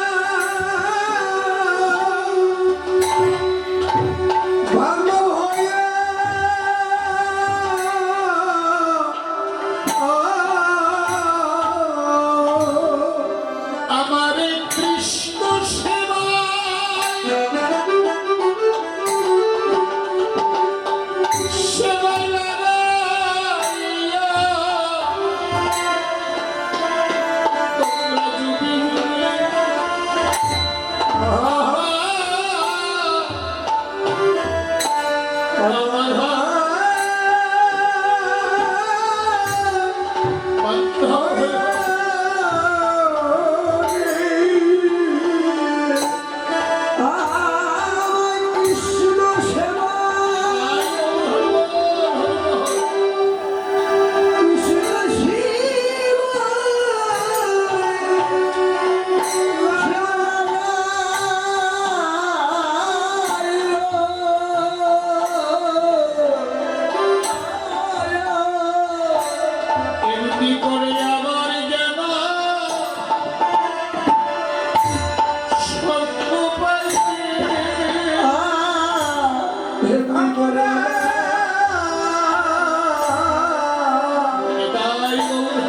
কাল আমার বাধ্য হয়ে কৃষ্ণ সেবা এমনি করে আমার যেন স্বপ্ন পাইছে তাই শুধু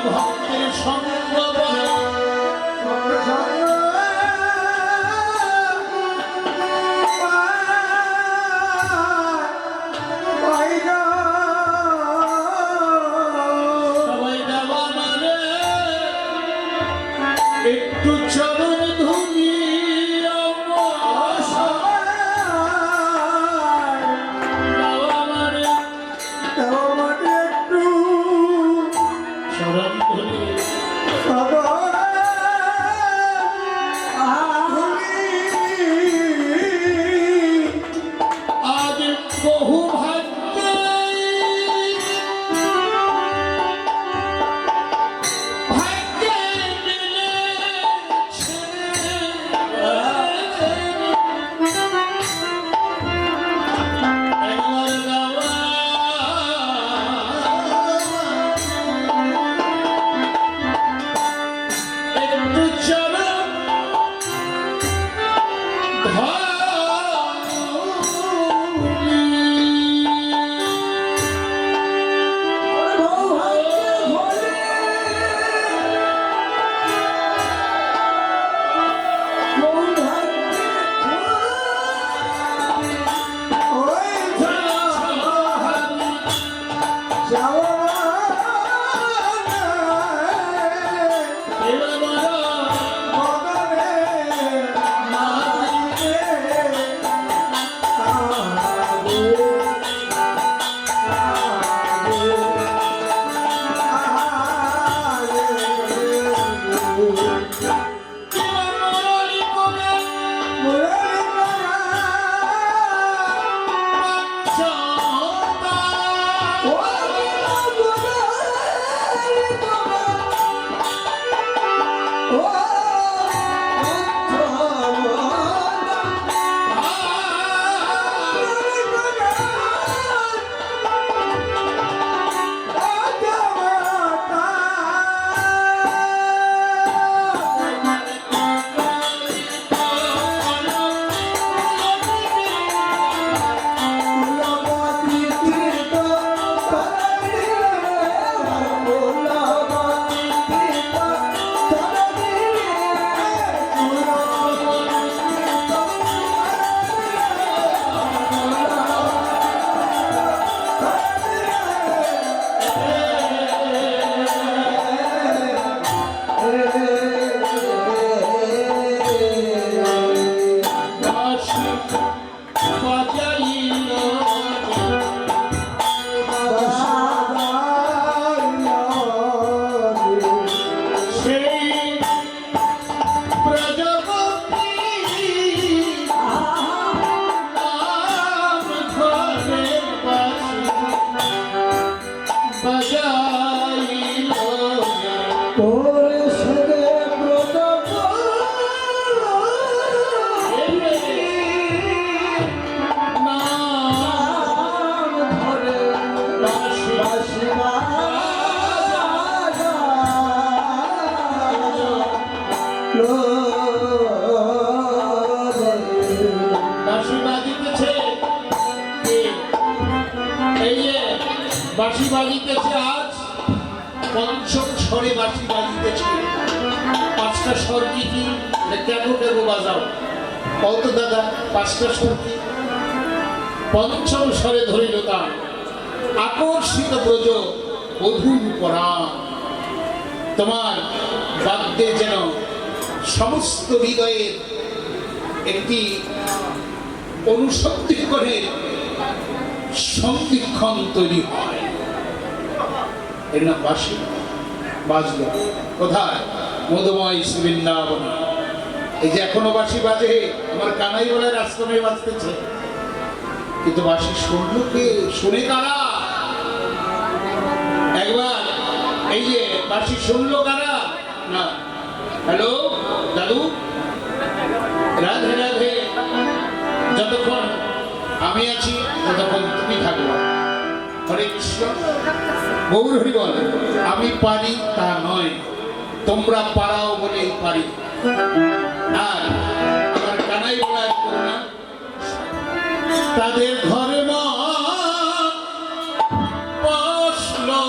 ভক্তের সঙ্গ বল। সবাই দেওয়া মানে একটু চরণ ধুলি দেওয়া মানে চরণ ধুলি আজ বহু ভাগ্যে ভাগ্যে মিলেছে একবার গাওয়া একটু চরণ বাঁশি বাজিতেছে আজ পঞ্চম স্বরে বাঁশি বাজিতেছে। পাঁচটা স্বর কি কি কেন কেন বাজাও কত দাদা? পাঁচটা স্বর কি? পঞ্চম স্বরে ধরিল তার আকর্ষিত ব্রজ অধুর পরাণ। তোমার বাদ্যে যেন সমস্ত হৃদয়ের একটি অনুশক্তি করে সন্ধিক্ষণ তৈরি হয়। এর নাম বাঁশি বাজলো কোথায়? মধুময় বৃন্দাবনে। এই যে এখনো বাঁশি বাজে, আমার কানাই বলার আশ্রমে বাজতেছে, কিন্তু বাঁশি শুনলো কে? শুনে কারা? একবার এই যে বাঁশি শুনলো কারা? না, হ্যালো দাদু, রাধে রাধে। যতক্ষণ আমি আছি ততক্ষণ তুমি থাকবো। হরে কৃষ্ণ, গৌর হরি বল। আমি পারি তা নয়, তোমরা পারাও বলেই পারি। আর আমার কানাই বলার করুণা, তাদের ঘরে না বসলো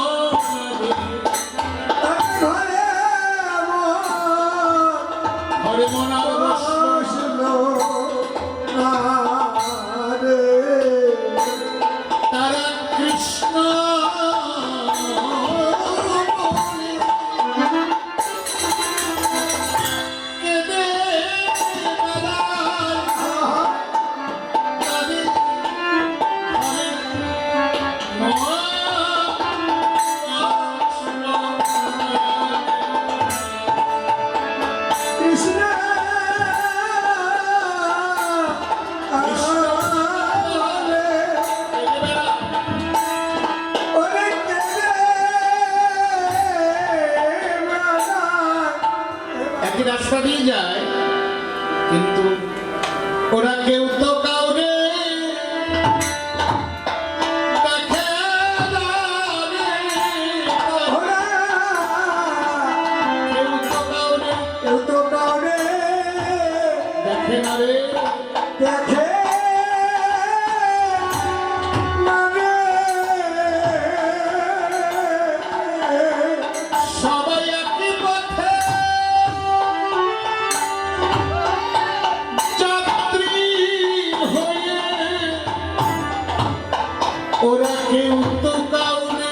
ওরা কেউ তো কাউরে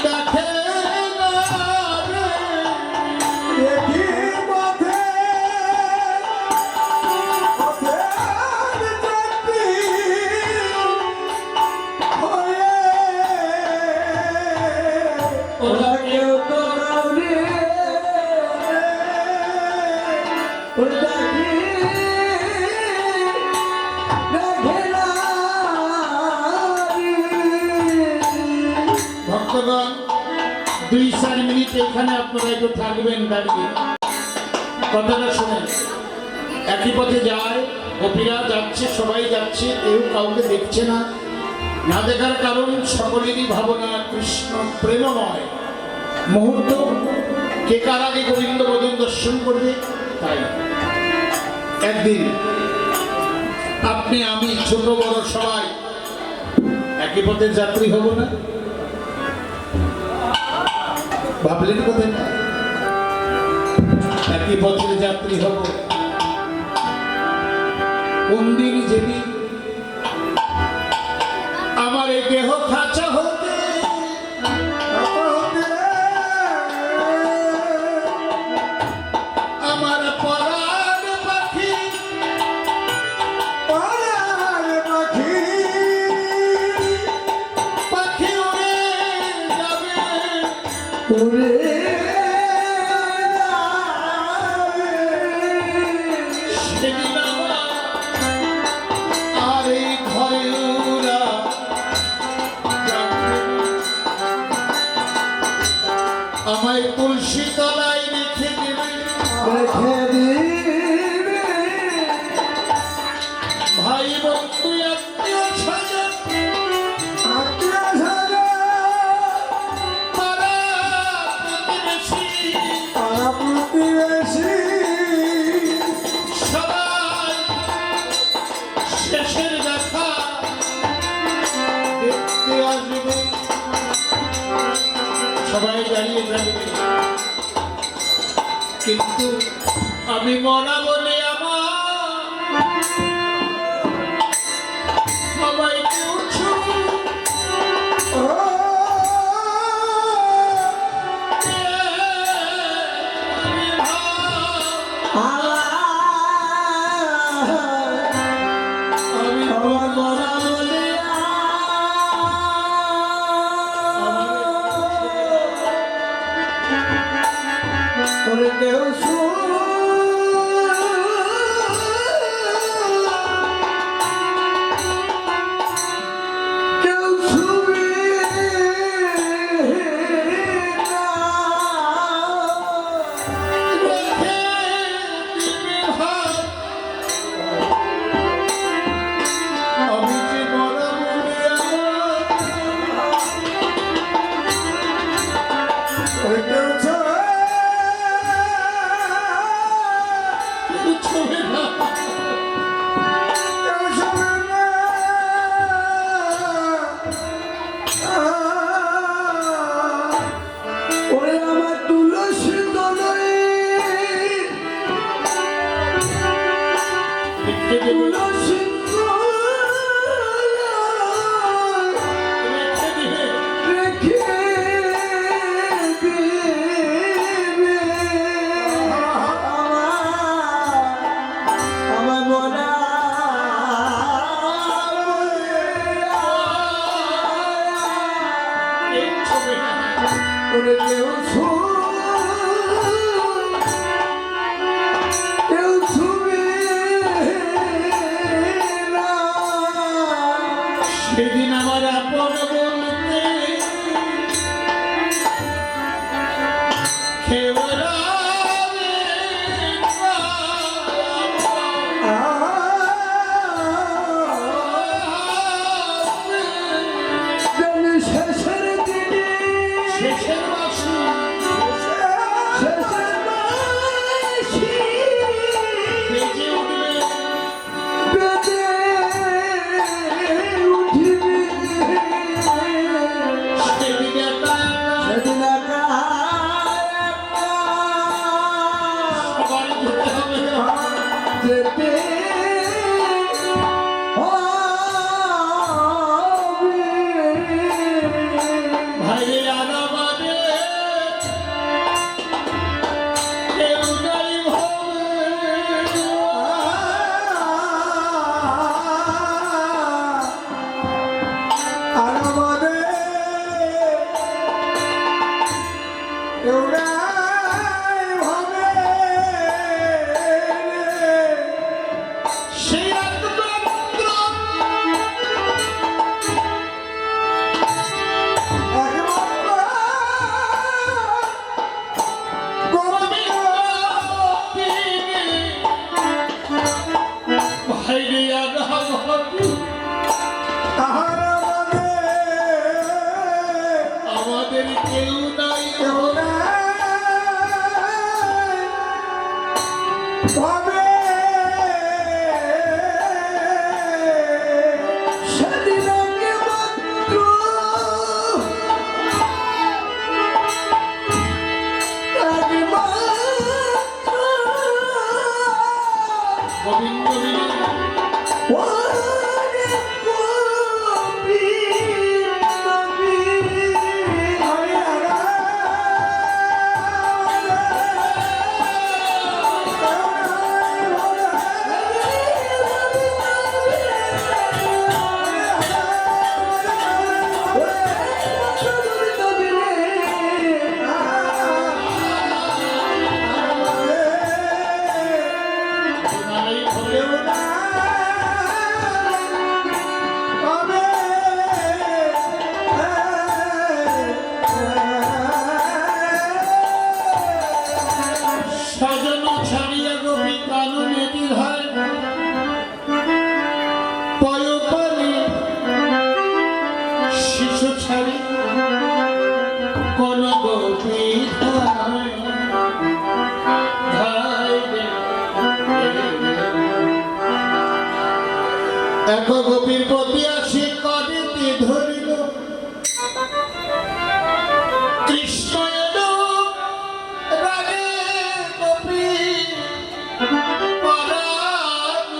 দেখে না রে। একই পথে পথের যাত্রী হয়ে ওরা কেউ তো কাউরে দেখি দেখে না ভক্তগণ 2-4 মিনিট এখানে আপনারা একটু থাকবেন দাঁড়িয়ে কথাটা শুনেন। একই পথে যায়, গোপীরা যাচ্ছে, সবাই যাচ্ছে, কেউ কাউকে দেখছে না। না দেখার কারণ সকলেরই ভাবনা কৃষ্ণ প্রেমময় মুহূর্ত, কে কার আগে গোবিন্দ বদন দর্শন করবে। তাই একদিন আপনি আমি ছোট বড় সবাই একই পথের যাত্রী হব না? ভাবলেন কোথায় না একই পথের যাত্রী হব। কোন দিন যেদিন আমার এই দেহ খাঁচা হতে আমার পরাণ পাখি পাখি উড়ে যাবে, সেদিন আমার আর এই ঘরে ওরা যাবে না। আমায় তুলসী তলায় রেখে দেবে, ভাই বন্ধু আত্মীয় স্বজন পাড়া প্রতিবেশী সবাই শেষের দেখা দেখতে আসবে। সবাই দাঁড়িয়ে থাকবে, কিন্তু আমি মরা বলে আমার সবাইকে উঠু আমি যে মরা বলে ছবে না। আমার তুলসী দলে দেখতে দেবে, তুলসী রেখে দেবে, রেখে আমার মনা এই ছবে না। ওরে কেউ কেউ ছুবে না সেদিন আমার আপন বলতে খেওয়াবে শেষের দিনে শেষের বাসু শেষের বাঁশি বেজে উঠবে, বেজে উঠিবে কেউ নাই ভাবে সেই একমাত্র ভাইরে আমাদের কেউ নাই গোবিন্দ সাজানো ছাড়িয়া গোপী কানন এটির হয় পয়পালে শিশু ছাড়ি কোন গোপী এক গোপীর প্রতি আসি করিতে ধরিল কৃষ্ণ এলো রাগে গোপী পরাণ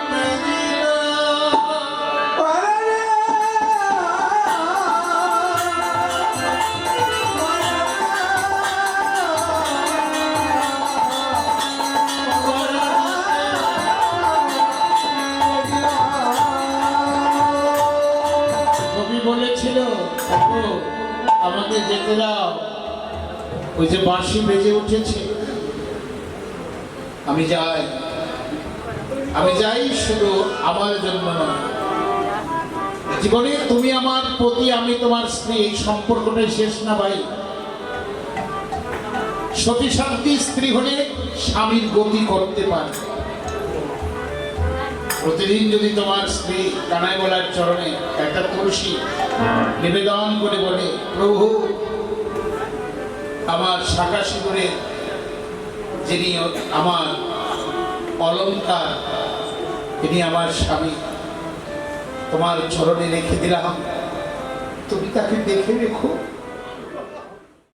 ত্যাজিল। কবি বলেছিল "ওগো, আমাকে যেতে দাও, ওই যে বাঁশি বেজে উঠেছে, আমি যাই শুধু আমার জন্য নয়, জীবনে তুমি আমার প্রতি, আমি তোমার স্ত্রী, এই সম্পর্কটাই শেষ না ভাই। সতী সাধ্যী স্ত্রী হলে স্বামীর গতি করতে পারে। প্রতিদিন যদি তোমার স্ত্রী কানাই বলার চরণে একটা তুলসী নিবেদন করে বলে, প্রভু আমার শাখা সিঁদুরে যিনি আমার অলংকার, তিনি আমার স্বামী, তোমার চরণে রেখে দিলাম, তুমি তাকে দেখে রেখো।